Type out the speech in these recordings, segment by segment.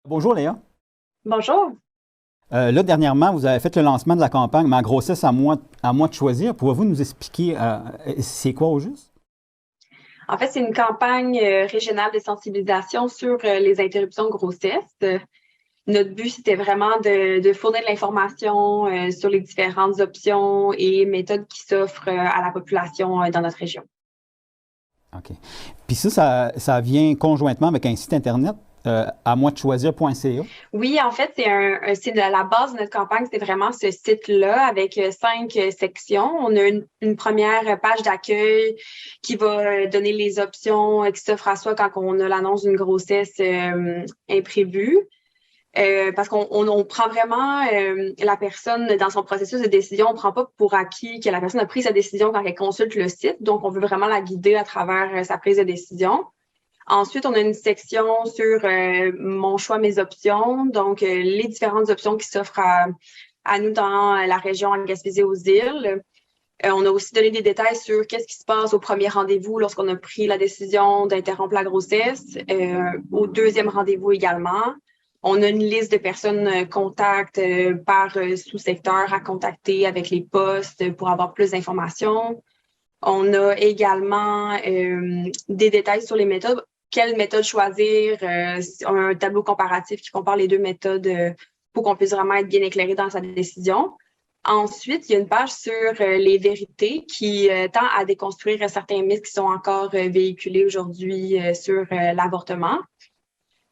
Bonjour Léa. Bonjour. Là, dernièrement, vous avez fait le lancement de la campagne Ma grossesse à moi de choisir. Pouvez-vous nous expliquer c'est quoi au juste? En fait, c'est une campagne régionale de sensibilisation sur les interruptions de grossesse. Notre but, c'était vraiment de fournir de l'information sur les différentes options et méthodes qui s'offrent à la population dans notre région. OK. Puis ça vient conjointement avec un site Internet, à moi de choisir.ca. Oui, en fait, c'est la base de notre campagne, c'est vraiment ce site-là avec 5 sections. On a une première page d'accueil qui va donner les options qui s'offrent à soi quand on a l'annonce d'une grossesse imprévue. Parce qu'on prend vraiment la personne dans son processus de décision. On ne prend pas pour acquis que la personne a pris sa décision quand elle consulte le site. Donc, on veut vraiment la guider à travers sa prise de décision. Ensuite, on a une section sur mon choix, mes options. Donc, les différentes options qui s'offrent à nous dans la région en Gaspésie aux îles. On a aussi donné des détails sur qu'est-ce qui se passe au premier rendez-vous lorsqu'on a pris la décision d'interrompre la grossesse, au deuxième rendez-vous également. On a une liste de personnes contacts par sous-secteur à contacter avec les postes pour avoir plus d'informations. On a également des détails sur les méthodes. Quelle méthode choisir? Un tableau comparatif qui compare les deux méthodes pour qu'on puisse vraiment être bien éclairé dans sa décision. Ensuite, il y a une page sur les vérités qui tend à déconstruire certains mythes qui sont encore véhiculés aujourd'hui sur l'avortement.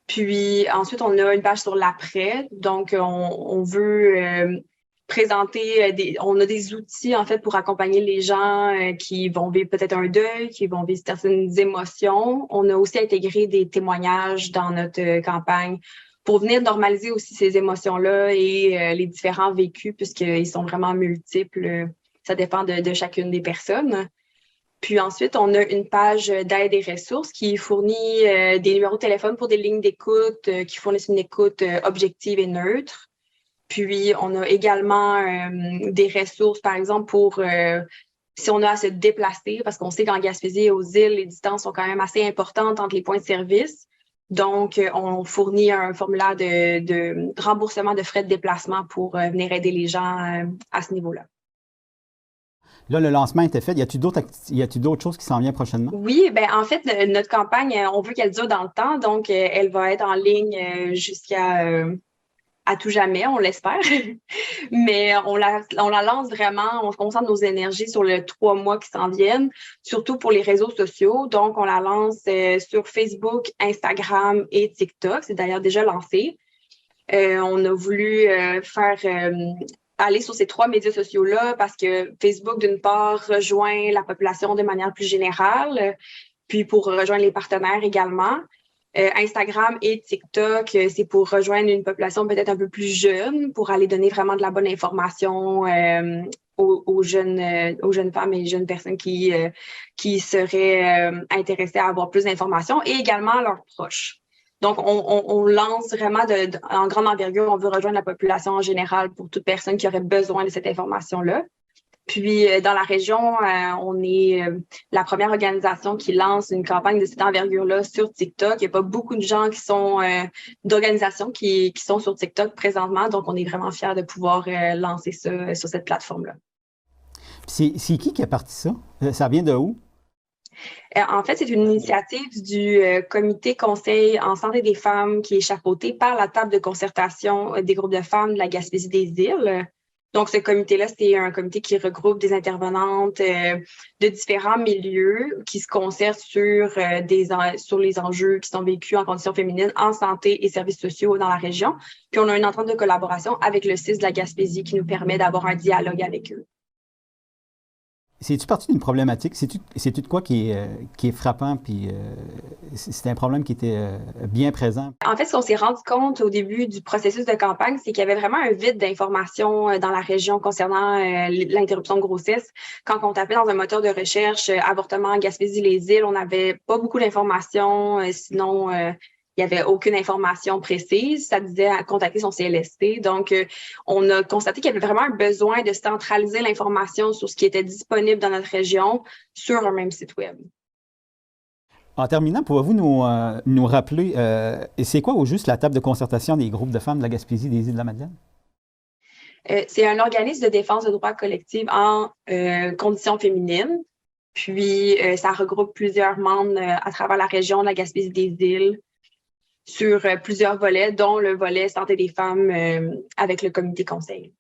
Puis ensuite, on a une page sur l'après. Donc, on veut présenter on a des outils en fait pour accompagner les gens qui vont vivre peut-être un deuil, qui vont vivre certaines émotions. On a aussi intégré des témoignages dans notre campagne pour venir normaliser aussi ces émotions-là et les différents vécus puisqu'ils sont vraiment multiples. Ça dépend de chacune des personnes. Puis ensuite, on a une page d'aide et ressources qui fournit des numéros de téléphone pour des lignes d'écoute qui fournissent une écoute objective et neutre. Puis, on a également des ressources, par exemple, pour si on a à se déplacer, parce qu'on sait qu'en Gaspésie et aux îles, les distances sont quand même assez importantes entre les points de service. Donc, on fournit un formulaire de remboursement de frais de déplacement pour venir aider les gens à ce niveau-là. Là, le lancement était fait. Y a-t-il d'autres choses qui s'en viennent prochainement? Oui, ben en fait, notre campagne, on veut qu'elle dure dans le temps, donc elle va être en ligne jusqu'à à tout jamais, on l'espère. Mais on la lance vraiment, on se concentre nos énergies sur les 3 mois qui s'en viennent, surtout pour les réseaux sociaux. Donc, on la lance sur Facebook, Instagram et TikTok. C'est d'ailleurs déjà lancé. On a voulu faire aller sur ces 3 médias sociaux-là parce que Facebook, d'une part, rejoint la population de manière plus générale, puis pour rejoindre les partenaires également. Instagram et TikTok, c'est pour rejoindre une population peut-être un peu plus jeune, pour aller donner vraiment de la bonne information aux jeunes femmes et jeunes personnes qui seraient intéressées à avoir plus d'informations et également à leurs proches. Donc, on lance vraiment en grande envergure, on veut rejoindre la population en général pour toute personne qui aurait besoin de cette information-là. Puis, dans la région, on est la première organisation qui lance une campagne de cette envergure-là sur TikTok. Il n'y a pas beaucoup de gens qui sont d'organisations qui sont sur TikTok présentement, donc on est vraiment fiers de pouvoir lancer ça sur cette plateforme-là. C'est qui a parti ça? Ça vient de où? En fait, c'est une initiative du Comité Conseil en santé des femmes qui est chapeauté par la table de concertation des groupes de femmes de la Gaspésie des îles. Donc, ce comité-là, c'est un comité qui regroupe des intervenantes de différents milieux qui se concertent sur les enjeux qui sont vécus en conditions féminines en santé et services sociaux dans la région. Puis, on a une entente de collaboration avec le CIS de la Gaspésie qui nous permet d'avoir un dialogue avec eux. C'est-tu parti d'une problématique? C'est-tu de quoi qui est frappant? Puis c'est un problème qui était bien présent. En fait, ce qu'on s'est rendu compte au début du processus de campagne, c'est qu'il y avait vraiment un vide d'informations dans la région concernant l'interruption de grossesse. Quand on tapait dans un moteur de recherche avortement en Gaspésie-les-Îles, on n'avait pas beaucoup d'informations, sinon il n'y avait aucune information précise. Ça disait à contacter son CLSC. Donc, on a constaté qu'il y avait vraiment un besoin de centraliser l'information sur ce qui était disponible dans notre région sur un même site web. En terminant, pouvez-vous nous rappeler, c'est quoi au juste la table de concertation des groupes de femmes de la Gaspésie des îles de la Madeleine? C'est un organisme de défense de droits collectifs en conditions féminines. Puis, ça regroupe plusieurs membres à travers la région de la Gaspésie des îles sur plusieurs volets, dont le volet santé des femmes avec le comité conseil.